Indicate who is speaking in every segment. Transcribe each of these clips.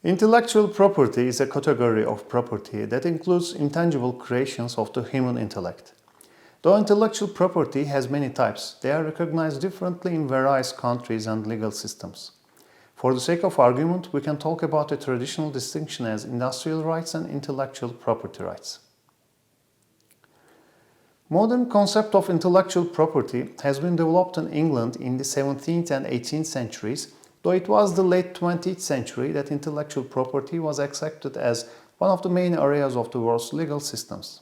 Speaker 1: Intellectual property is a category of property that includes intangible creations of the human intellect. Though intellectual property has many types, they are recognized differently in various countries and legal systems. For the sake of argument, we can talk about a traditional distinction as industrial rights and intellectual property rights. Modern concept of intellectual property has been developed in England in the 17th and 18th centuries, though it was the late 20th century that intellectual property was accepted as one of the main areas of the world's legal systems.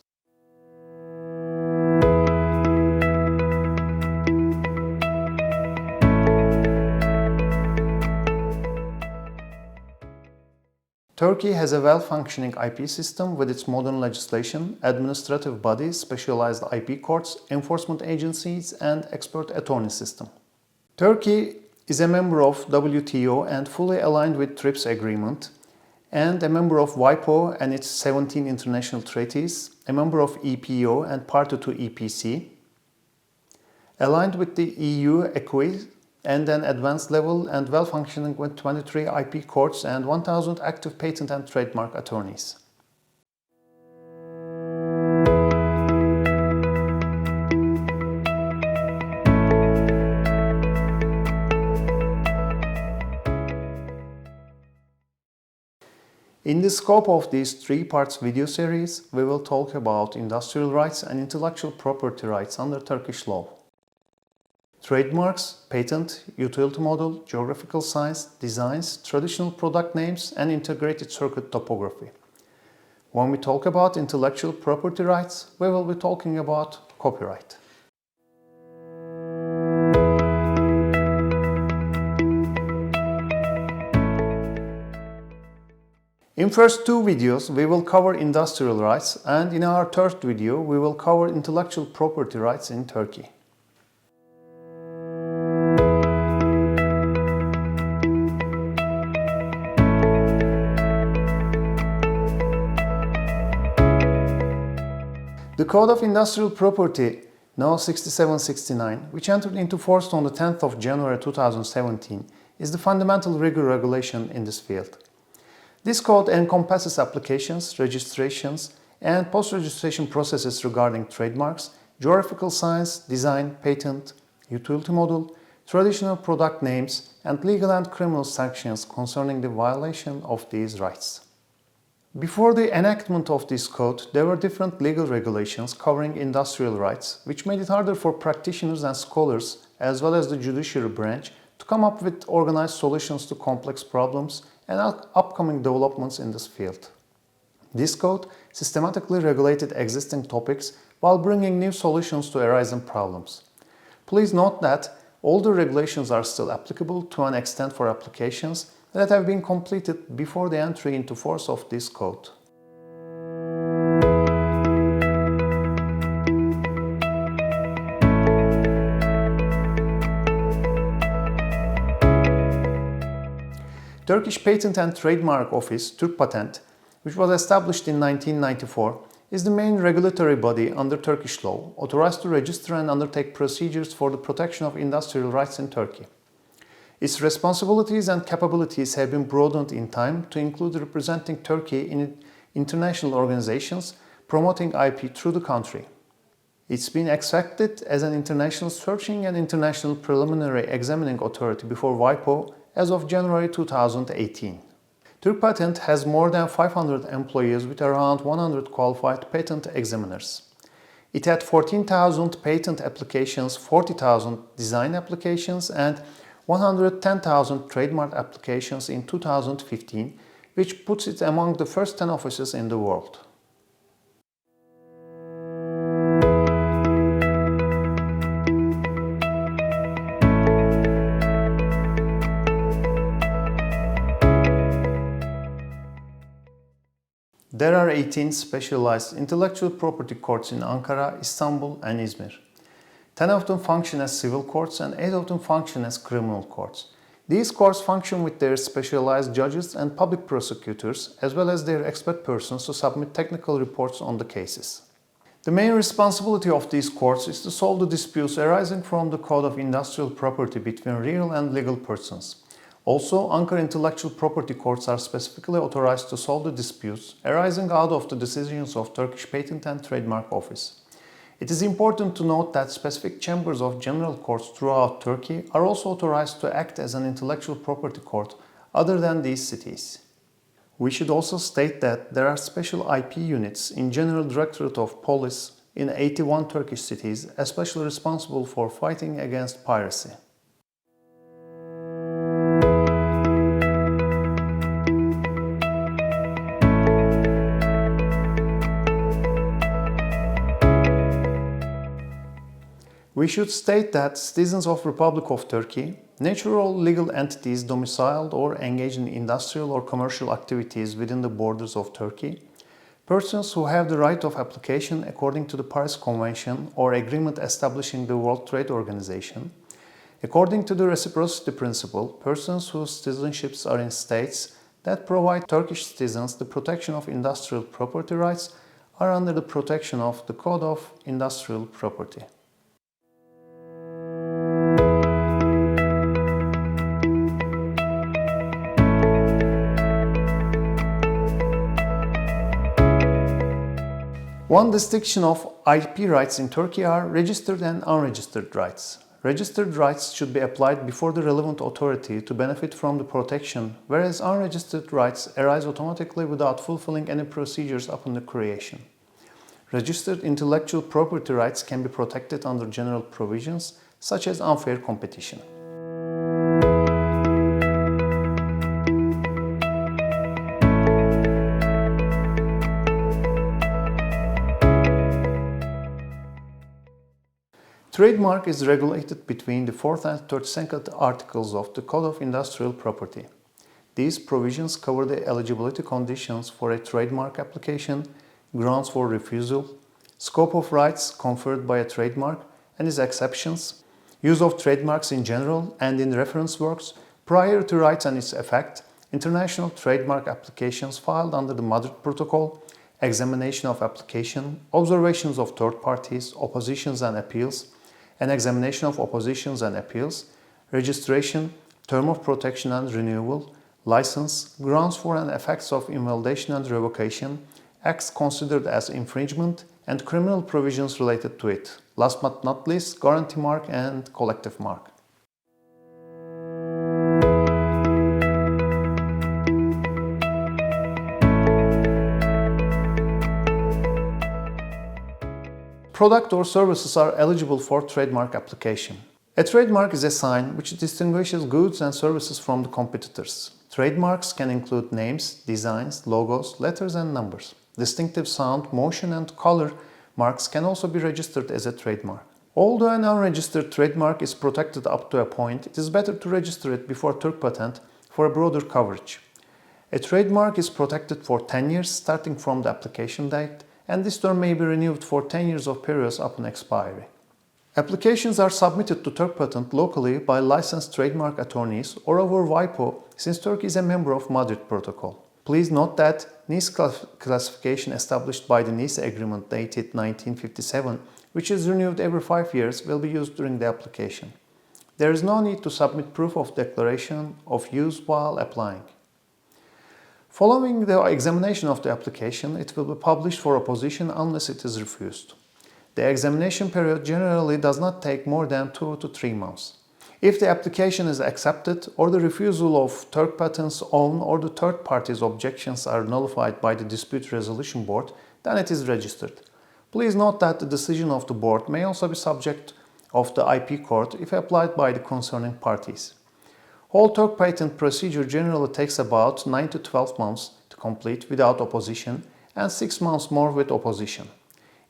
Speaker 1: Turkey has a well-functioning IP system with its modern legislation, administrative bodies, specialized IP courts, enforcement agencies, and expert attorney system. Turkey is a member of WTO and fully aligned with TRIPS agreement, and a member of WIPO and its 17 international treaties, a member of EPO and party to EPC, aligned with the EU acquis, and an advanced level and well-functioning with 23 IP courts and 1,000 active patent and trademark attorneys. In the scope of this three-parts video series, we will talk about industrial rights and intellectual property rights under Turkish law. Trademarks, patent, utility model, geographical signs, designs, traditional product names, and integrated circuit topography. When we talk about intellectual property rights, we will be talking about copyright. In first two videos, we will cover industrial rights, and in our third video, we will cover intellectual property rights in Turkey. The Code of Industrial Property, now 6769, which entered into force on the 10th of January 2017, is the fundamental legal regulation in this field. This code encompasses applications, registrations, and post-registration processes regarding trademarks, geographical signs, design, patent, utility model, traditional product names, and legal and criminal sanctions concerning the violation of these rights. Before the enactment of this code, there were different legal regulations covering industrial rights, which made it harder for practitioners and scholars, as well as the judiciary branch, to come up with organized solutions to complex problems and upcoming developments in this field. This code systematically regulated existing topics while bringing new solutions to arising problems. Please note that all the regulations are still applicable to an extent for applications that have been completed before the entry into force of this code. Turkish Patent and Trademark Office, Türk Patent, which was established in 1994, is the main regulatory body under Turkish law, authorized to register and undertake procedures for the protection of industrial rights in Turkey. Its responsibilities and capabilities have been broadened in time to include representing Turkey in international organizations, promoting IP through the country. It's been accepted as an international searching and international preliminary examining authority before WIPO as of January 2018. Türk Patent has more than 500 employees with around 100 qualified patent examiners. It had 14,000 patent applications, 40,000 design applications, and 110,000 trademark applications in 2015, which puts it among the first 10 offices in the world. There are 18 specialized intellectual property courts in Ankara, Istanbul, and Izmir. 10 of them function as civil courts and 8 of them function as criminal courts. These courts function with their specialized judges and public prosecutors, as well as their expert persons to submit technical reports on the cases. The main responsibility of these courts is to solve the disputes arising from the Code of Industrial Property between real and legal persons. Also, Ankara intellectual property courts are specifically authorized to solve the disputes arising out of the decisions of Turkish Patent and Trademark Office. It is important to note that specific chambers of general courts throughout Turkey are also authorized to act as an intellectual property court other than these cities. We should also state that there are special IP units in General Directorate of Police in 81 Turkish cities, especially responsible for fighting against piracy. We should state that citizens of Republic of Turkey, natural legal entities domiciled or engaged in industrial or commercial activities within the borders of Turkey, persons who have the right of application according to the Paris Convention or agreement establishing the World Trade Organization, according to the reciprocity principle, persons whose citizenships are in states that provide Turkish citizens the protection of industrial property rights are under the protection of the Code of Industrial Property. One distinction of IP rights in Turkey are registered and unregistered rights. Registered rights should be applied before the relevant authority to benefit from the protection, whereas unregistered rights arise automatically without fulfilling any procedures upon the creation. Registered intellectual property rights can be protected under general provisions, such as unfair competition. Trademark is regulated between the 4th and 32nd articles of the Code of Industrial Property. These provisions cover the eligibility conditions for a trademark application, grounds for refusal, scope of rights conferred by a trademark and its exceptions, use of trademarks in general and in reference works, prior to rights and its effect, international trademark applications filed under the Madrid Protocol, examination of application, observations of third parties, oppositions and appeals, an examination of oppositions and appeals, registration, term of protection and renewal, license, grounds for and effects of invalidation and revocation, acts considered as infringement, and criminal provisions related to it. Last but not least, guarantee mark and collective mark. Product or services are eligible for trademark application. A trademark is a sign which distinguishes goods and services from the competitors. Trademarks can include names, designs, logos, letters and numbers. Distinctive sound, motion and color marks can also be registered as a trademark. Although an unregistered trademark is protected up to a point, it is better to register it before Turk patent for a broader coverage. A trademark is protected for 10 years starting from the application date, and this term may be renewed for 10 years of periods upon expiry. Applications are submitted to Turk Patent locally by licensed trademark attorneys or over WIPO, since Turkey is a member of Madrid Protocol. Please note that Nice classification established by the Nice Agreement dated 1957, which is renewed every 5 years, will be used during the application. There is no need to submit proof of declaration of use while applying. Following the examination of the application, it will be published for opposition unless it is refused. The examination period generally does not take more than 2 to 3 months. If the application is accepted or the refusal of Turk Patent's own or the third party's objections are nullified by the Dispute Resolution Board, then it is registered. Please note that the decision of the board may also be subject of the IP court if applied by the concerning parties. Whole Turk patent procedure generally takes about 9 to 12 months to complete without opposition and 6 months more with opposition.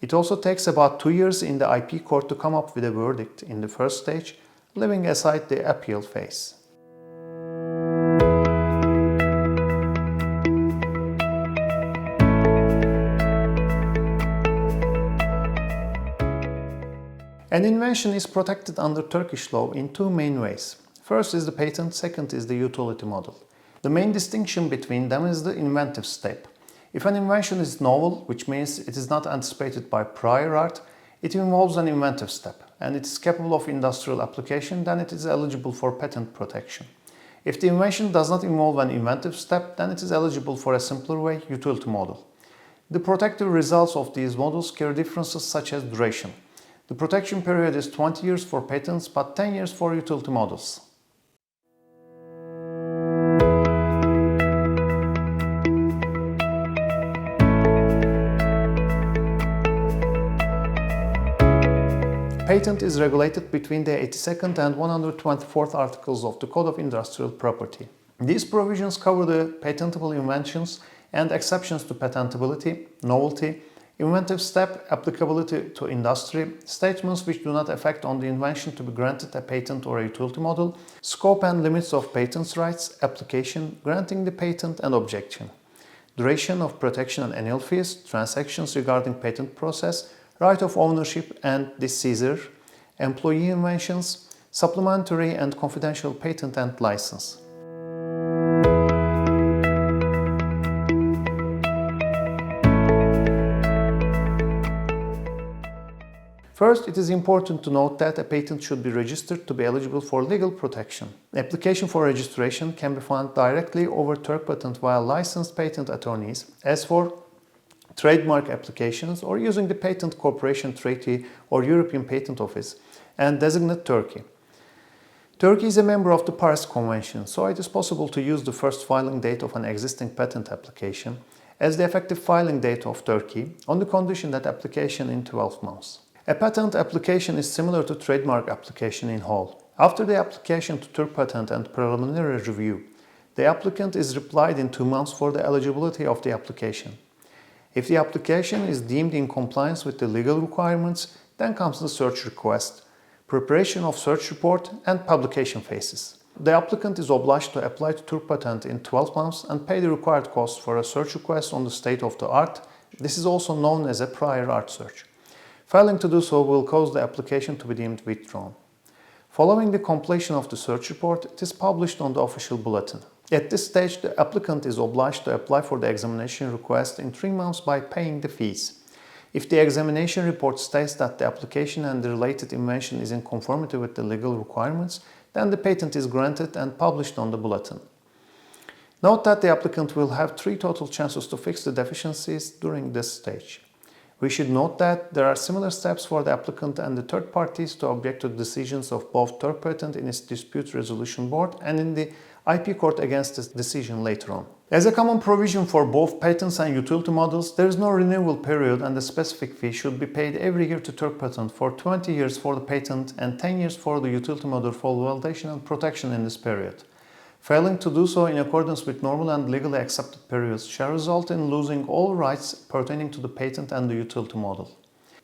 Speaker 1: It also takes about 2 years in the IP court to come up with a verdict in the first stage, leaving aside the appeal phase. An invention is protected under Turkish law in 2 main ways. First is the patent, second is the utility model. The main distinction between them is the inventive step. If an invention is novel, which means it is not anticipated by prior art, it involves an inventive step and it is capable of industrial application, then it is eligible for patent protection. If the invention does not involve an inventive step, then it is eligible for a simpler way, utility model. The protective results of these models carry differences such as duration. The protection period is 20 years for patents but 10 years for utility models. Patent is regulated between the 82nd and 124th articles of the Code of Industrial Property. These provisions cover the patentable inventions and exceptions to patentability, novelty, inventive step, applicability to industry, statements which do not affect on the invention to be granted a patent or a utility model, scope and limits of patents rights, application, granting the patent and objection, duration of protection and annual fees, transactions regarding patent process, right of ownership and the seizure, employee inventions, supplementary and confidential patent and license. First, it is important to note that a patent should be registered to be eligible for legal protection. The application for registration can be found directly over Turk Patent via licensed patent attorneys, as for trademark applications or using the Patent Cooperation Treaty or European Patent Office, and designate Turkey. Turkey is a member of the Paris Convention, so it is possible to use the first filing date of an existing patent application as the effective filing date of Turkey on the condition that application in 12 months. A patent application is similar to trademark application in whole. After the application to Turk Patent and preliminary review, the applicant is replied in 2 months for the eligibility of the application. If the application is deemed in compliance with the legal requirements, then comes the search request, preparation of search report and publication phases. The applicant is obliged to apply to Turk Patent in 12 months and pay the required costs for a search request on the state of the art. This is also known as a prior art search. Failing to do so will cause the application to be deemed withdrawn. Following the completion of the search report, it is published on the official bulletin. At this stage, the applicant is obliged to apply for the examination request in 3 months by paying the fees. If the examination report states that the application and the related invention is in conformity with the legal requirements, then the patent is granted and published on the bulletin. Note that the applicant will have 3 total chances to fix the deficiencies during this stage. We should note that there are similar steps for the applicant and the third parties to object to decisions of both Turk Patent in its Dispute Resolution Board and in the IP Court against this decision later on. As a common provision for both patents and utility models, there is no renewal period and the specific fee should be paid every year to Turk Patent for 20 years for the patent and 10 years for the utility model for validation and protection in this period. Failing to do so in accordance with normal and legally accepted periods shall result in losing all rights pertaining to the patent and the utility model.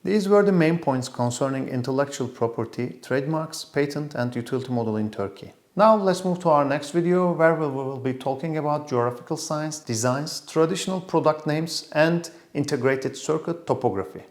Speaker 1: These were the main points concerning intellectual property, trademarks, patent and utility model in Turkey. Now let's move to our next video where we will be talking about geographical signs, designs, traditional product names and integrated circuit topography.